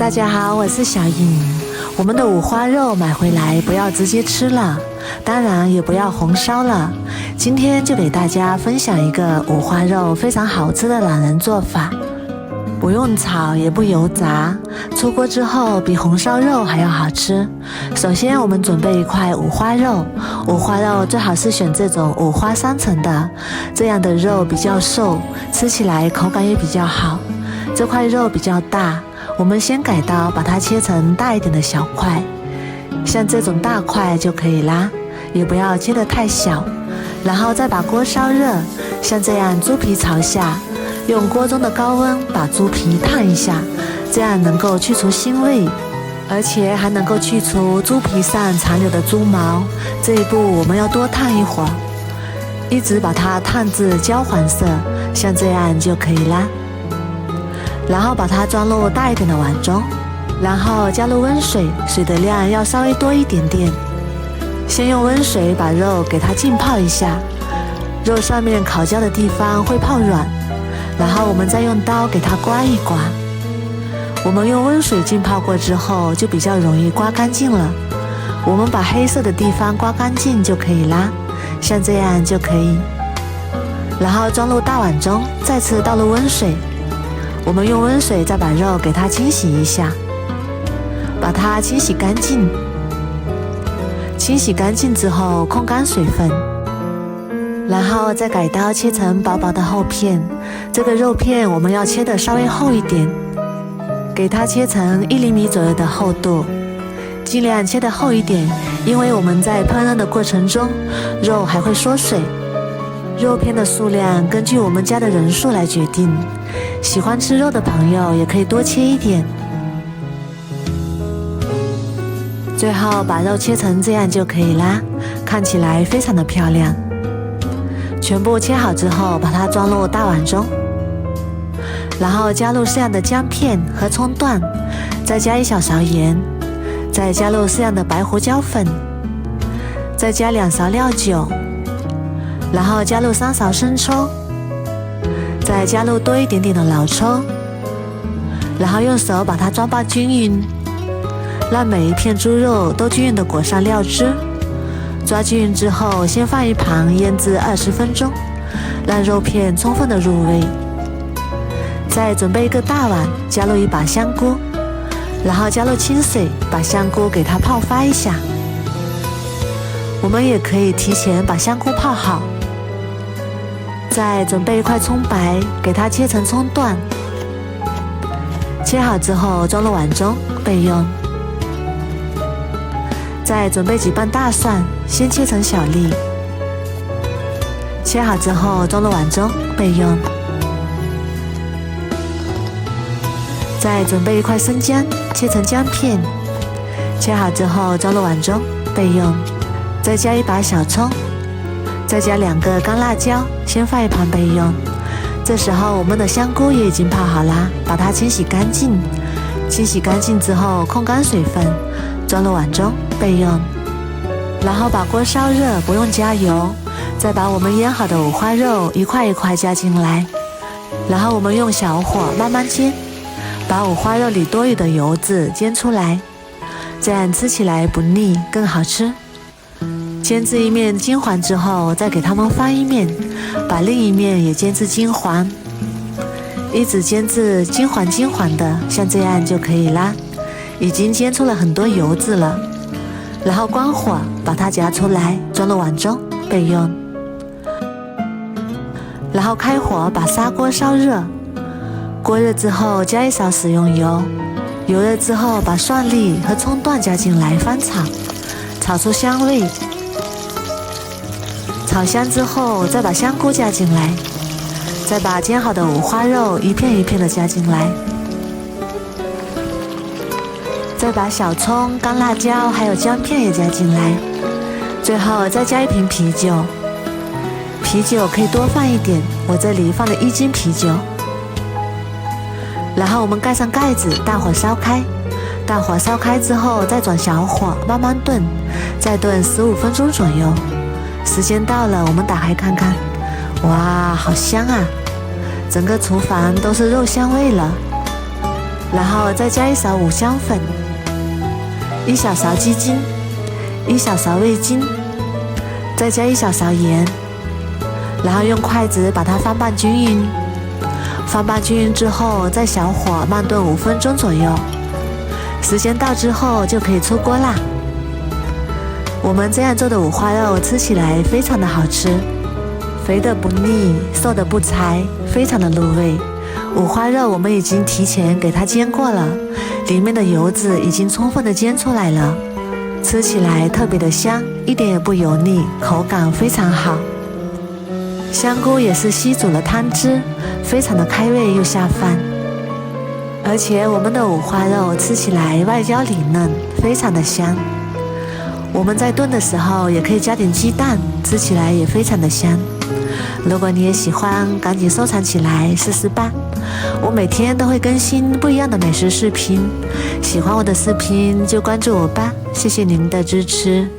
大家好，我是小颖。我们的五花肉买回来不要直接吃了，当然也不要红烧了。今天就给大家分享一个五花肉非常好吃的懒人做法，不用炒也不油炸，出锅之后比红烧肉还要好吃。首先我们准备一块五花肉，五花肉最好是选这种五花三层的，这样的肉比较瘦，吃起来口感也比较好。这块肉比较大，我们先改刀把它切成大一点的小块，像这种大块就可以啦，也不要切得太小。然后再把锅烧热，像这样猪皮朝下，用锅中的高温把猪皮烫一下，这样能够去除腥味，而且还能够去除猪皮上残留的猪毛。这一步我们要多烫一会儿，一直把它烫至焦黄色，像这样就可以啦。然后把它装入大一点的碗中，然后加入温水，水的量要稍微多一点点。先用温水把肉给它浸泡一下，肉上面烤焦的地方会泡软，然后我们再用刀给它刮一刮。我们用温水浸泡过之后就比较容易刮干净了，我们把黑色的地方刮干净就可以啦，像这样就可以。然后装入大碗中，再次倒入温水，我们用温水再把肉给它清洗一下，把它清洗干净。清洗干净之后控干水分，然后再改刀切成薄薄的厚片。这个肉片我们要切得稍微厚一点，给它切成1厘米左右的厚度，尽量切得厚一点，因为我们在烹饪的过程中肉还会缩水。肉片的数量根据我们家的人数来决定，喜欢吃肉的朋友也可以多切一点。最后把肉切成这样就可以啦，看起来非常的漂亮。全部切好之后把它装入大碗中，然后加入适量的姜片和葱段，再加1小勺盐，再加入适量的白胡椒粉，再加2勺料酒，然后加入3勺生抽，再加入多一点点的老抽，然后用手把它装拌均匀，让每一片猪肉都均匀地裹上料汁。抓均匀之后先放一旁腌制20分钟，让肉片充分的入味。再准备一个大碗，加入一把香菇，然后加入清水，把香菇给它泡发一下。我们也可以提前把香菇泡好。再准备一块葱白，给它切成葱段，切好之后装入碗中备用。再准备几瓣大蒜，先切成小粒，切好之后装入碗中备用。再准备一块生姜，切成姜片，切好之后装入碗中备用。再加一把小葱，再加2个干辣椒，先放一旁备用。这时候我们的香菇也已经泡好啦，把它清洗干净。清洗干净之后控干水分，装入碗中备用。然后把锅烧热，不用加油，再把我们腌好的五花肉一块一块加进来，然后我们用小火慢慢煎，把五花肉里多余的油脂煎出来，这样吃起来不腻，更好吃。煎至一面金黄之后，再给它们翻一面，把另一面也煎至金黄，一直煎至金黄的，像这样就可以啦。已经煎出了很多油脂了，然后关火，把它夹出来，装入碗中备用。然后开火把砂锅烧热，锅热之后加1勺食用油，油热之后把蒜粒和葱段加进来翻炒，炒出香味。炒香之后再把香菇加进来，再把煎好的五花肉一片一片的加进来，再把小葱、干辣椒还有姜片也加进来，最后再加1瓶啤酒。啤酒可以多放一点，我这里放了1斤啤酒。然后我们盖上盖子，大火烧开。大火烧开之后再转小火慢慢炖，再炖15分钟左右。时间到了，我们打开看看，哇，好香啊！整个厨房都是肉香味了。然后再加一勺五香粉，1小勺鸡精，1小勺味精，再加1小勺盐，然后用筷子把它翻拌均匀。翻拌均匀之后，在小火慢炖5分钟左右。时间到之后就可以出锅啦。我们这样做的五花肉吃起来非常的好吃，肥的不腻，瘦的不柴，非常的入味。五花肉我们已经提前给它煎过了，里面的油脂已经充分的煎出来了，吃起来特别的香，一点也不油腻，口感非常好。香菇也是吸煮了汤汁，非常的开胃又下饭。而且我们的五花肉吃起来外焦里嫩，非常的香。我们在炖的时候也可以加点鸡蛋，吃起来也非常的香。如果你也喜欢，赶紧收藏起来试试吧。我每天都会更新不一样的美食视频，喜欢我的视频就关注我吧，谢谢您的支持。